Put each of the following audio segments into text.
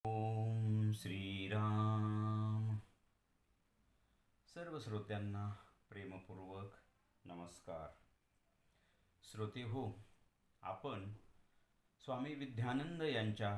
ओम श्रीराम. सर्व श्रोत्यांना प्रेमपूर्वक नमस्कार. श्रोते हो, आपण स्वामी विद्यानंद यांच्या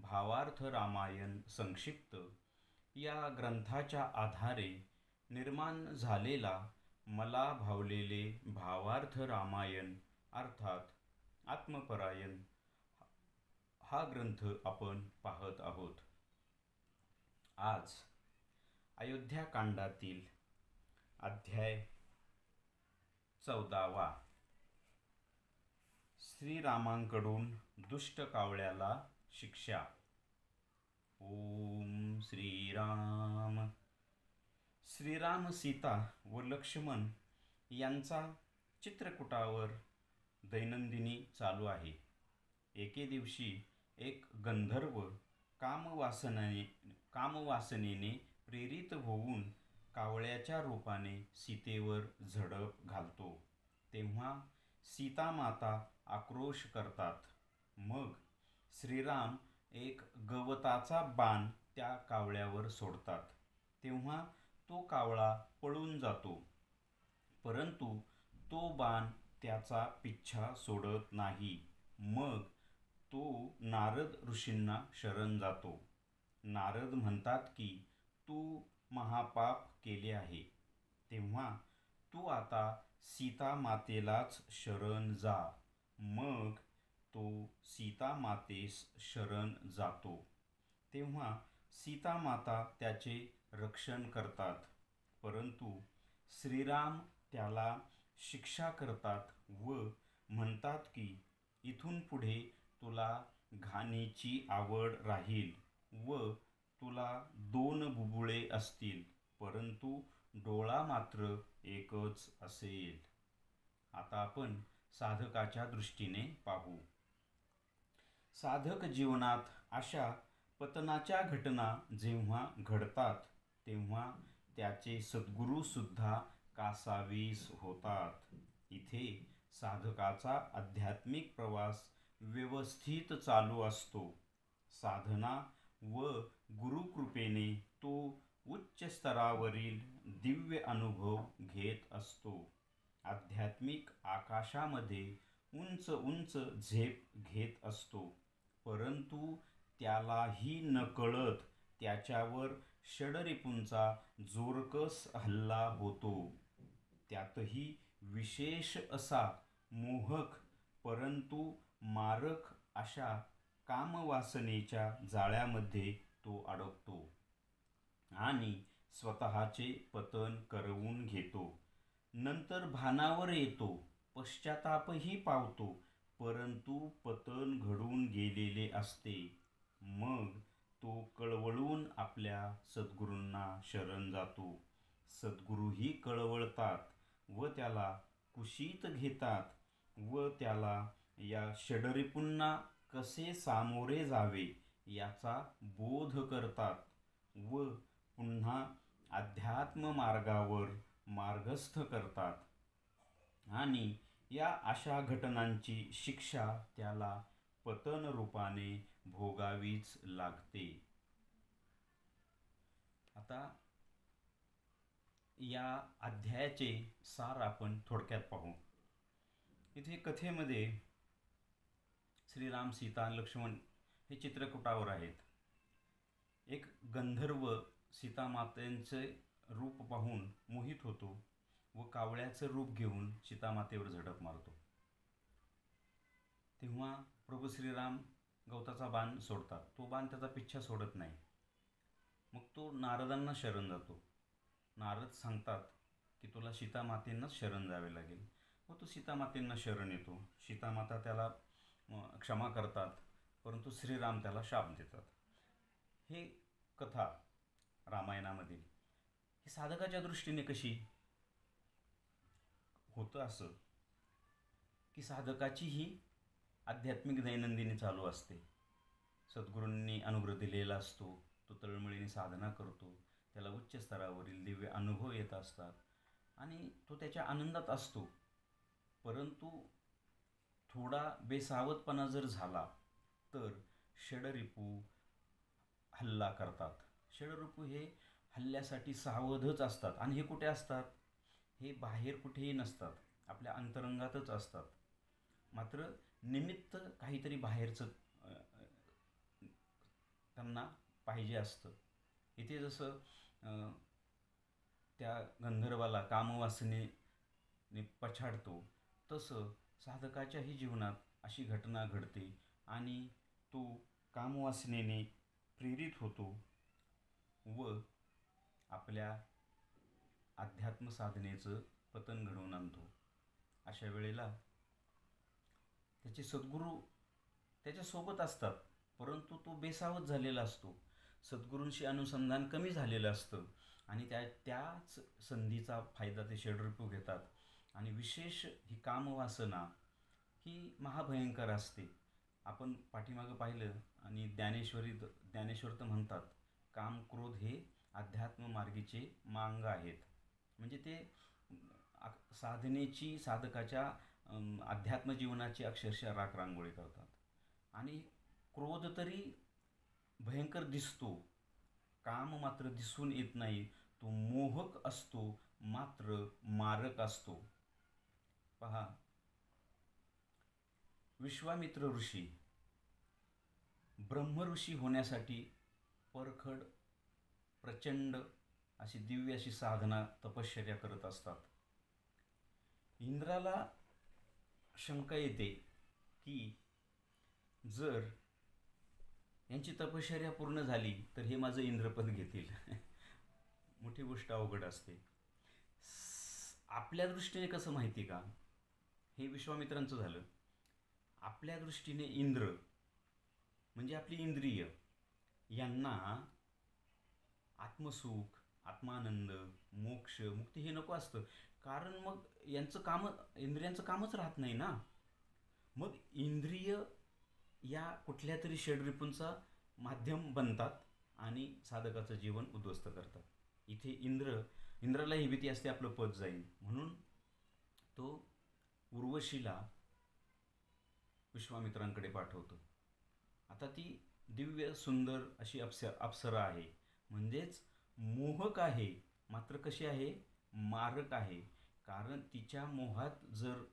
भावार्थ रामायण संक्षिप्त या ग्रंथाच्या आधारे निर्माण झालेला मला भावलेले भावार्थ रामायण अर्थात आत्मपरायण हा ग्रंथ आपण पाहत आहोत. आज अयोध्याकांडातील अध्याय 14वा, श्रीरामांकडून दुष्ट कावळ्याला शिक्षा. ओम श्रीराम. श्रीराम, सीता व लक्ष्मण यांचा चित्रकूटावर दैनंदिनी चालू आहे. एके दिवशी एक गंधर्व कामवासनेने प्रेरित होऊन कावळ्याच्या रूपाने सीतेवर झडप घालतो. तेव्हा सीतामाता आक्रोश करतात. मग श्रीराम एक गवताचा बाण त्या कावळ्यावर सोडतात. तेव्हा तो कावळा पळून जातो, परंतु तो बाण त्याचा पिच्छा सोडत नाही. मग तो नारद ऋषींना शरण जातो. नारद म्हणतात की तू महापाप केले आहे, तेव्हा तू आता सीतामातेलाच शरण जा. मग तो सीतामातेस शरण जातो. तेव्हा सीतामाता त्याचे रक्षण करतात, परंतु श्रीराम त्याला शिक्षा करतात व म्हणतात की इथून पुढे तुला घाणीची आवड राहील व तुला 2 बुबुळे असतील, परंतु डोळा मात्र एकच असेल. आता आपण साधकाच्या दृष्टीने पाहू. साधक जीवनात अशा पतनाच्या घटना जेव्हा घडतात तेव्हा त्याचे सद्गुरू सुद्धा कासावीस होतात. इथे साधकाचा आध्यात्मिक प्रवास व्यवस्थित चालू असतो. साधना व गुरुकृपेने तो उच्च स्तरावरील दिव्य अनुभव घेत असतो. आध्यात्मिक आकाशामध्ये उंच उंच झेप घेत असतो, परंतु त्यालाही नकळत त्याच्यावर षडरिपूंचा जोरकस हल्ला होतो. त्यातही विशेष असा मोहक परंतु मारक अशा कामवासनेच्या जाळ्यामध्ये तो अडकतो आणि स्वतःचे पतन करवून घेतो. नंतर भानावर येतो, पश्चातापही पावतो, परंतु पतन घडून गेलेले असते. मग तो कळवळून आपल्या सद्गुरूंना शरण जातो. सद्गुरूही कळवळतात व त्याला कुशीत घेतात व त्याला या षडरिपूंना कसे सामोरे जावे याचा बोध करतात व पुन्हा अध्यात्म मार्गावर मार्गस्थ करतात. आणि या अशा घटनांची शिक्षा त्याला पतन रूपाने भोगावीच लागते. आता या अध्यायाचे सार आपण थोडक्यात पाहू. इथे कथेमध्ये श्रीराम, सीता, लक्ष्मण हे चित्रकूटावर आहेत. एक गंधर्व सीतामातेचे रूप पाहून मोहित होतो व कावळ्याचं रूप घेऊन सीतामातेवर झडप मारतो. तेव्हा प्रभू श्रीराम गवताचा बाण सोडतात. तो बाण त्याचा पिच्छा सोडत नाही. मग तो नारदांना शरण जातो. नारद सांगतात की तुला सीतामातेंनाच शरण जावे लागेल व तो सीतामातेंना शरण येतो. सीतामाता त्याला क्षमा करतात, परंतु श्रीराम त्याला शाप देतात. हे कथा रामायणामधील ही साधकाच्या दृष्टीने कशी होतं असं की साधकाची ही आध्यात्मिक दैनंदिनी चालू असते. सद्गुरूंनी अनुग्रह दिलेला असतो. तो तळमळीने साधना करतो. त्याला उच्च स्तरावरील दिव्य अनुभव येत असतात आणि तो त्याच्या आनंदात असतो. परंतु थोडा बेसावधपणा जर झाला तर षडरिपू हल्ला करतात. षडरूप हे हल्ल्यासाठी सावधच असतात. आणि हे कुठे असतात? हे बाहेर कुठेही नसतात, आपल्या अंतरंगातच असतात. मात्र निमित्त काहीतरी बाहेरचं त्यांना पाहिजे असतं. इथे जसं त्या गंधर्वाला कामवासनेने पछाडतो, तसं साधकाच्याही जीवनात अशी घटना घडते आणि तो कामवासनेने प्रेरित होतो व आपल्या अध्यात्म साधनेचं पतन घडवून आणतो. अशा वेळेला त्याचे सद्गुरू त्याच्यासोबत असतात, परंतु तो बेसावध झालेला असतो. सद्गुरूंशी अनुसंधान कमी झालेलं असतं आणि त्याच संधीचा फायदा ते षडरूप घेतात. आणि विशेष ही कामवासना ही महाभयंकर असते. आपण पाठीमागं पाहिलं आणि ज्ञानेश्वर तर म्हणतात, काम क्रोध हे अध्यात्म मार्गीचे मांग आहेत. म्हणजे ते साधनेची, साधकाच्या अध्यात्म जीवनाची अक्षरशः राखरांगोळी करतात. आणि क्रोध तरी भयंकर दिसतो, काम मात्र दिसून येत नाही. तो मोहक असतो, मात्र मारक असतो. पहा, विश्वामित्र ऋषी ब्रह्मऋषी होण्यासाठी परखड, प्रचंड अशी दिव्य अशी साधना, तपश्चर्या करत असतात. इंद्राला शंका येते की जर यांची तपश्चर्या पूर्ण झाली तर हे माझं इंद्रपद घेतील. मोठी गोष्ट अवघड असते. आपल्या दृष्टीने कसं माहिती का, हे विश्वामित्रांचं झालं. आपल्या दृष्टीने इंद्र म्हणजे आपली इंद्रिय, यांना आत्मसुख, आत्मानंद, मोक्ष, मुक्ती हे नको असतं. कारण मग इंद्रियांचं कामच राहत नाही ना. मग इंद्रिय या कुठल्या तरी षडरिपूंचा माध्यम बनतात आणि साधकाचं जीवन उद्ध्वस्त करतात. इथे इंद्राला ही भीती असते आपलं पद जाईल, म्हणून तो उर्वशीला विश्वामित्रांकडे पाठवतो. आता ती दिव्य सुंदर अशी अप्सरा आहे, म्हणजेच मोहक आहे, मात्र कशी आहे? मारक आहे. कारण तिच्या मोहात जर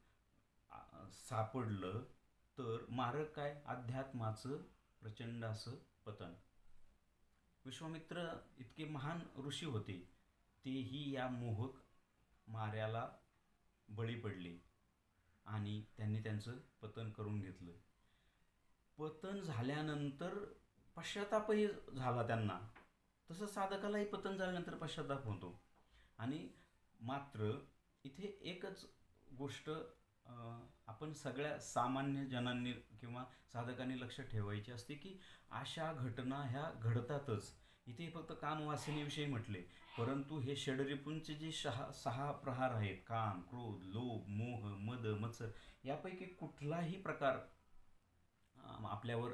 सापडलं तर मारक काय? अध्यात्माचं प्रचंड असं पतन. विश्वामित्र इतके महान ऋषी होते, तेही या मोहक माऱ्याला बळी पडले आणि त्यांनी त्यांचं पतन करून घेतलं. पतन झाल्यानंतर पश्चातापही झाला त्यांना. तसं साधकालाही पतन झाल्यानंतर पश्चाताप होतो. आणि मात्र इथे एकच गोष्ट आपण सगळ्या सामान्य जनांनी किंवा साधकांनी लक्ष ठेवायची असते की अशा घटना ह्या घडतातच. इथे फक्त कामवासनेविषयी म्हटले, परंतु हे षडरिपूंचे जे सहा प्रहार आहेत, काम, क्रोध, लोभ, मोह, मद, मत्सर, यापैकी कुठलाही प्रकार आपल्यावर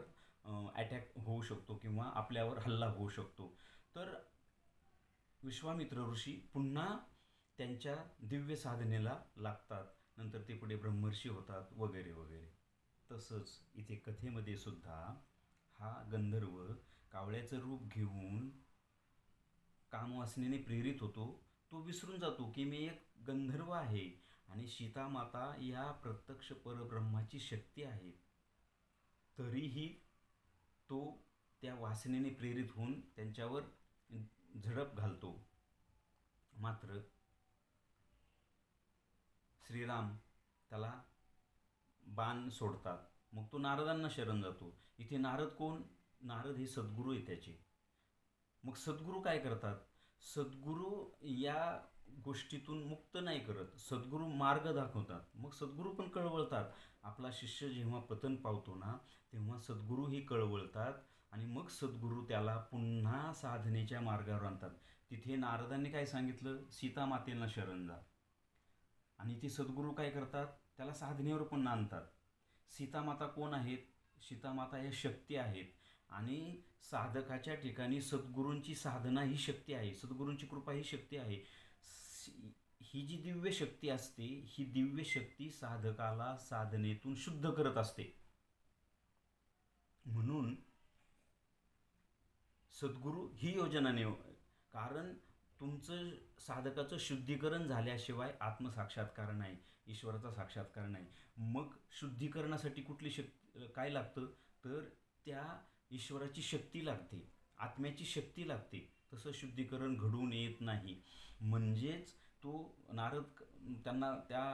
अटॅक होऊ शकतो किंवा आपल्यावर हल्ला होऊ शकतो. तर विश्वामित्र ऋषी पुन्हा त्यांच्या दिव्य साधनेला लागतात. नंतर ते पुढे ब्रह्मर्षी होतात वगैरे वगैरे. तसंच इथे कथेमध्ये सुद्धा हा गंधर्व कावळ्याचं रूप घेऊन कामवासनेने प्रेरित होतो. तो विसरून जातो की मी एक गंधर्व आहे आणि सीतामाता या प्रत्यक्ष परब्रह्माची शक्ती आहे. तरीही तो त्या वासनेने प्रेरित होऊन त्यांच्यावर झडप घालतो. मात्र श्रीराम त्याला बाण सोडतात. मग तो नारदांना शरण जातो. इथे नारद कोण? नारद हे सद्गुरू आहे त्याचे. मग सद्गुरू काय करतात? सद्गुरू या गोष्टीतून मुक्त नाही करत, सद्गुरू मार्ग दाखवतात. मग सद्गुरू पण कळवळतात. आपला शिष्य जेव्हा पतन पावतो ना, तेव्हा सद्गुरूही कळवळतात आणि मग सद्गुरू त्याला पुन्हा साधनेच्या मार्गावर आणतात. तिथे नारदांनी काय सांगितलं? सीतामातेला शरण जा. आणि ती सद्गुरू काय करतात? त्याला साधनेवर पुन्हा आणतात. सीतामाता कोण आहेत? सीतामाता या शक्ती आहेत आणि साधकाच्या ठिकाणी सद्गुरूंची साधना ही शक्ती आहे, सद्गुरूंची कृपा ही शक्ती आहे. ही जी दिव्य शक्ती असते, ही दिव्य शक्ती साधकाला साधनेतून शुद्ध करत असते. म्हणून सद्गुरू ही योजना नाही, कारण तुमचं साधकाचं शुद्धीकरण झाल्याशिवाय आत्मसाक्षात्कार नाही, ईश्वराचा साक्षात्कार नाही. मग शुद्धीकरणासाठी कुठली शक्ती काय लागतं, तर त्या ईश्वराची शक्ती लागते, आत्म्याची शक्ती लागते. तसं शुद्धीकरण घडून येत नाही. म्हणजेच तो नारद त्यांना त्या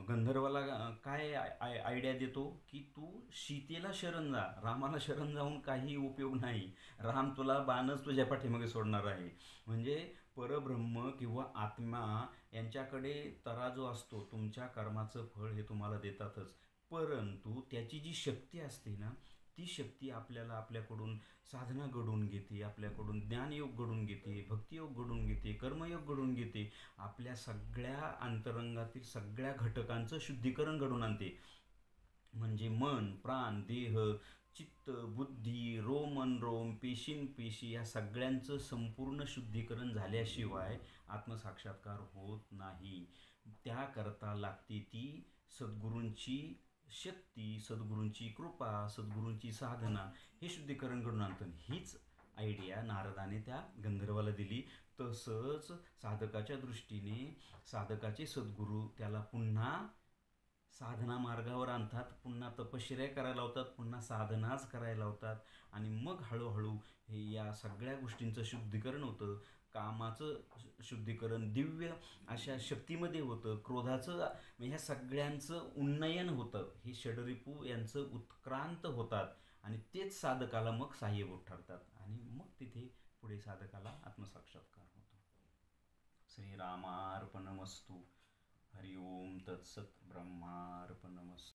गंधर्वाला काय आयडिया देतो, की तू सीतेला शरण जा, रामाला शरण जाऊन काही उपयोग नाही, राम तुला बाणच तुझ्या पाठीमागे सोडणार आहे. म्हणजे परब्रह्म किंवा आत्मा यांच्याकडे तराजू असतो, तुमच्या कर्माचं फळ हे तुम्हाला देतातच. परंतु त्याची जी शक्ती असते ना, ती शक्ती आपल्याला आपल्याकडून साधना घडवून घेते, आपल्याकडून ज्ञानयोग घडवून घेते, भक्तियोग घडवून घेते, कर्मयोग घडवून घेते, आपल्या सगळ्या अंतरंगातील सगळ्या घटकांचं शुद्धीकरण घडवून आणते. म्हणजे मन, प्राण, देह, चित्त, बुद्धी, रोमन रोम, पेशीन पेशी या सगळ्यांचं संपूर्ण शुद्धीकरण झाल्याशिवाय आत्मसाक्षात्कार होत नाही. त्याकरता लागते ती सद्गुरूंची शक्ती, सद्गुरूंची कृपा, सद्गुरूंची साधना, हे शुद्धीकरण घडून आणतं. हीच आयडिया नारदाने त्या गंधर्वाला दिली. तसंच साधकाच्या दृष्टीने साधकाचे सद्गुरू त्याला पुन्हा साधना मार्गावर आणतात, पुन्हा तपश्चर्या करायला लावतात, पुन्हा साधनाच करायला लावतात. आणि मग हळूहळू हे या सगळ्या गोष्टींचं शुद्धीकरण होतं. कामाचं शुद्धीकरण दिव्य अशा शक्तीमध्ये होतं, क्रोधाचं ह्या सगळ्यांचं उन्नयन होतं, हे षडरिपू यांचं उत्क्रांत होतात. आणि तेच साधकाला मग सहाय्यभूत ठरतात, आणि मग तिथे पुढे साधकाला आत्मसाक्षात्कार होतो. श्रीरामार्पणमस्तु. हरि ओम तत्सत. ब्रह्मार्पणमस्तु.